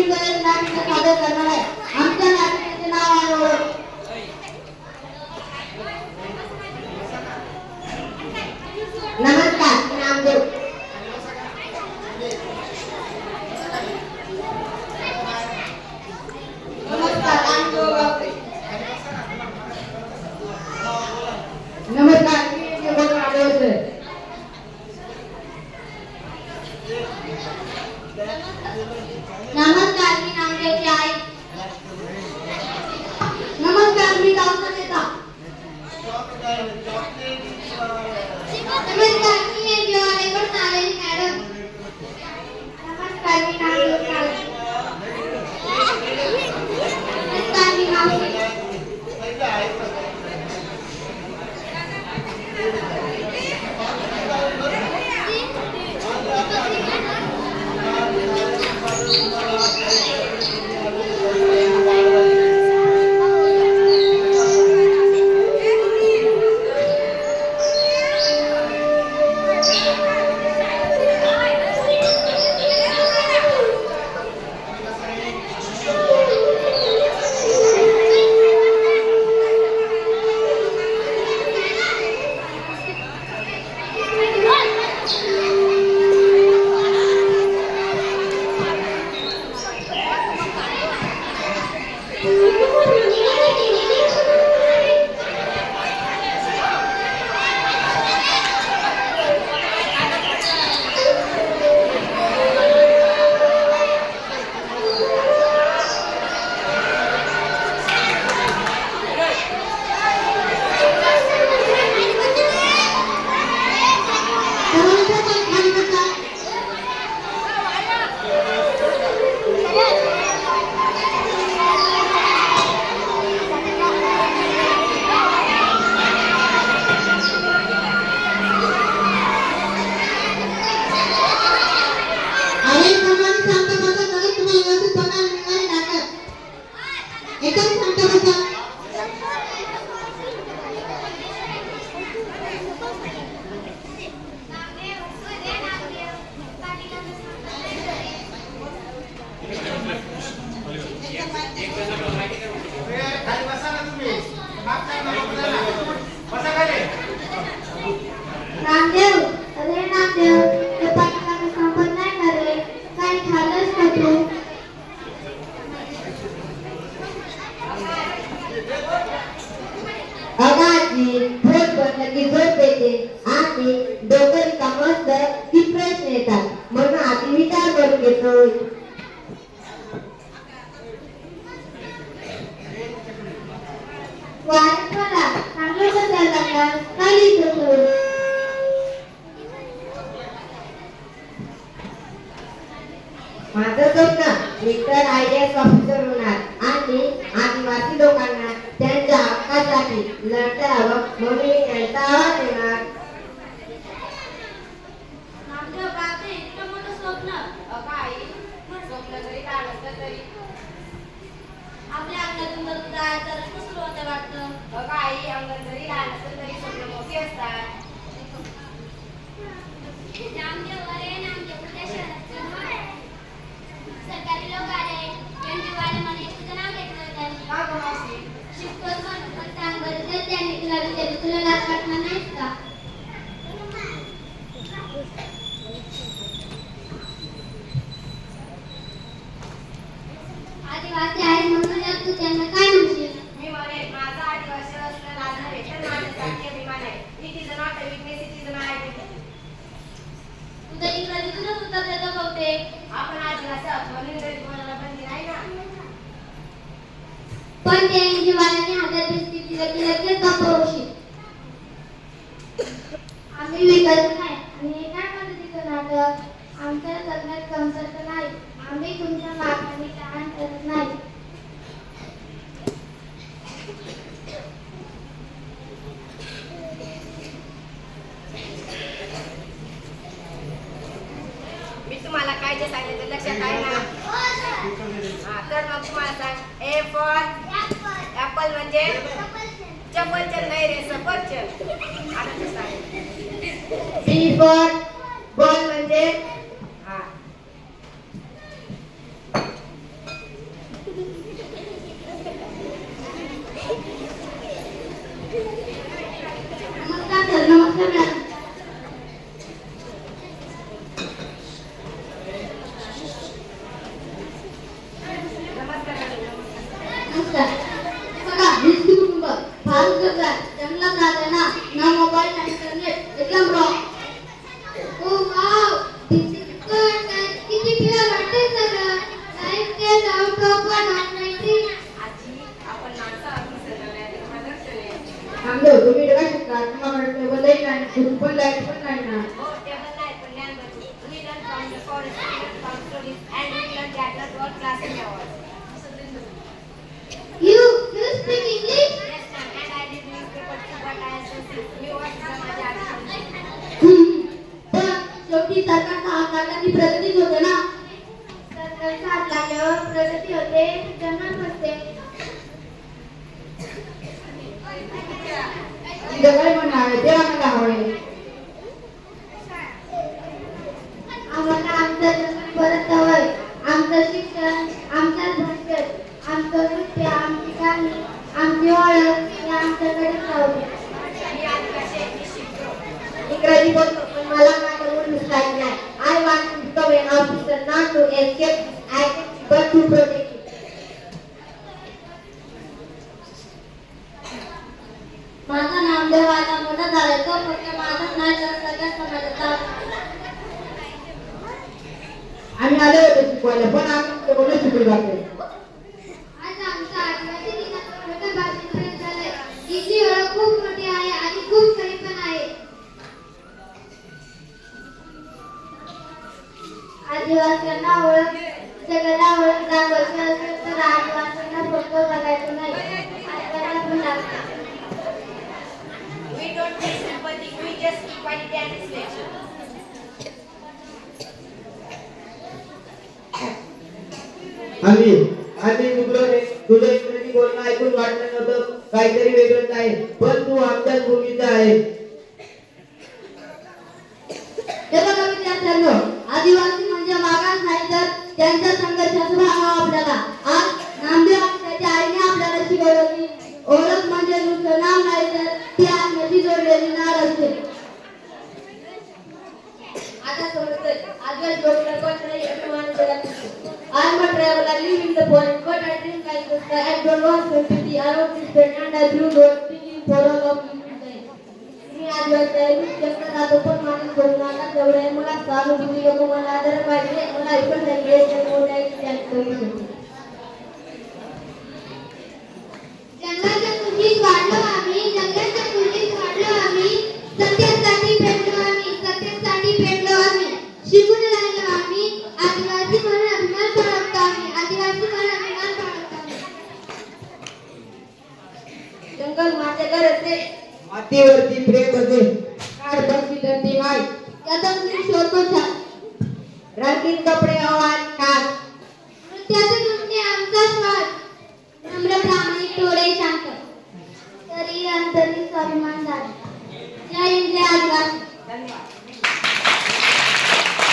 सादर करणार आहे. आमच्या नाटकाचे नाव आहे नमस्कार, मी नामदेव. नमस्कार, नमस्कार, मी जीवन आढळते. नमस्कार, मी नामदेवची आई. नमस्कार, मी गावचा नेता. नमस्कार, मी एनजीओवालेकडून आलेली मॅडम. नमस्कार, मी नामदेव काळे. नमस्कार, मी मावशी. नामदेव, अरे नामदेव, ते पाठीमागे संपत नाही ना रे. काही खाल्लंस का तू? अगाची भोट बनलं की झोप येते आणि डोकं रिकामं असलं की प्रश्न येतात. म्हणून आधी विचार करून घेतोय. वारंवार चांगलं बदल लागला काय लिहितो? माझं स्वप्न मिस्टर आयडीएस ऑफिसर होणार आणि आदिवासी लोकांना त्यांच्या हक्कासाठी लढता यावं म्हणून मी त्यांचा आवाज देणार. नामदेव बापरे, इतकं मोठं स्वप्न. आई, स्वप्न जरी काय नसलं तरी आपल्या अंगातून जायचा रस्ता सुरू होता वाटतं. आई, अंगण जरी लहान असलं तरी स्वप्न मोठी असतात. नामदेव, अरे नामदेव, कुठल्या शहरात सरकारी लोक आले. एनजीओवाले म्हणे तुझं नाव घेतलं त्यांनी. शिकतोच म्हणून पण सांग बरं, जर त्यांनी तुला विचारलं तुला लाज वाटणार नाहीच का? आदिवासी आहे म्हणून तू त्यांना काय म्हणशील? मी म्हणेन माझा आदिवासी असणं लाज नव्हे तर माझ्यासाठी अभिमान आहे. It is not a weakness, it is my identity. तुझं इंग्रजीतूनच उत्तर देतो बहुतेक. आपण आदिवासी आहोत म्हणून इंग्रजी बोलायला बंदी नाही ना. पण त्या एनजीओवाल्यांनी हातात बिस्किट दिलं की लगेच गप्प. आम्ही विकत नाही आणि हे काय पद्धतीचं नाटक? आमच्या लग्नात कमतरता नाही. आम्ही तुमच्या मागणी लहान करत नाही. मी तुम्हाला काय जे सांगितलं लक्षात आहे ना? तर मग तुम्हाला सांग. ए फॉर ऍपल म्हणजे चपलचंद नाही रे, सफरचंद. आता सांग. बी फॉर बॉल म्हणजे फार जगतात जंगलात राहते ना ना मोबाईल ना इंटरनेट एकदम rock oh wow this is good किती क्लिअर वाटते सगळं life is out of normality आजी आपण माणसं आम्ही सगळ्यांना आमचं तुम्ही काय शिकता तुम्हाला टेबल नाही कुठं पण लाईट पण नाही ना हो टेबल नाही पण ज्ञान भरपूर we learn from the forest we learn from stories and we learn that not all class in hours You speak English? yes ma'am and I read newspaper too but I also see you watch the माझ्या आजी पण शेवटी सरकारचा हात लागला की प्रगतीच होते ना सरकारचा हात लागल्यावर प्रगती होते जन्मत होते तिथं काय म्हणणं आहे ते आम्हाला हवंय आम्हाला आमचं जन्म परत हवंय आमचं शिक्षण आमचं भाषण आमचं नृत्य आमची गाणी आमची ओळख हे आमच्याकडेच राहू द्या मी आदिवासी आहे, मी शिकतो इंग्रजी बोलतो पण मला माझं मूळ स्टाईल नाही I want to become an officer not to escape identity but to protect माझा नामदेव व्हायला मोठा झालाय तो फक्त माझाच नाही तर सगळ्या समाजाचा आम्ही आलो होतो शिकवायला पण आम्ही बोलणं शिकू जाते आज आमचा आदिवासी दिनाचा मोठा भाषण झालाय हिची ओळख खूप मोठी आहे आणि खूप खरी पण आहे आदिवासींना ओळख जगाला ओळख दाखवायची असेल तर आदिवासींना फक्त बघायचं नाही ऐकायला पण लागतं we don't take sympathy we just equality and respect आम्ही तुझं इंग्रजी बोलणं ऐकून वाटलं नव्हतं काहीतरी वेगळंच आहे पण तू आमच्याच भूमीचा आहे हे बघा विद्यार्थ्यांनो आदिवासी म्हणजे मागास नाही तर त्यांच्या संघर्षाचं भाव आपल्याला आज नामदेव आणि त्याच्या आईने आपल्याला शिकवलं की ओळख म्हणजे नुसतं नाव नाही तर ती आत्म्याशी जोडलेली नाळ असते आता सोडतोय आदिवासी डॉक्टर कोण नाही everyone is a I am a traveler living the forest but I drink like the sky I don't want sympathy around this bed and I do not thinking for all of you मी आदिवासी आहे मी जंगलात राहतो पण माझं सोडून आता तेवढं आहे मला सहानुभूती नको मला आदर पाहिजे मला ऐकून सांगितले तर मोठ्या जंगलाच्या कुंडीत वाढलो आम्ही जंगलाच्या कुंडीत वाढलो आम्ही सत्यासाठी पेटलो आम्ही सत्यासाठी पेटलो आम्ही शिकून राहिलो आम्ही आदिवासी म्हणून अभिमान बाळगतो आम्ही आदिवासी म्हणून अभिमान बाळगतो आम्ही जंगल माझे घर असते मातीवरती प्रेम असे काढपणची धरती माय याचा मी शोधतो छान रंगीन कपडे हवा खास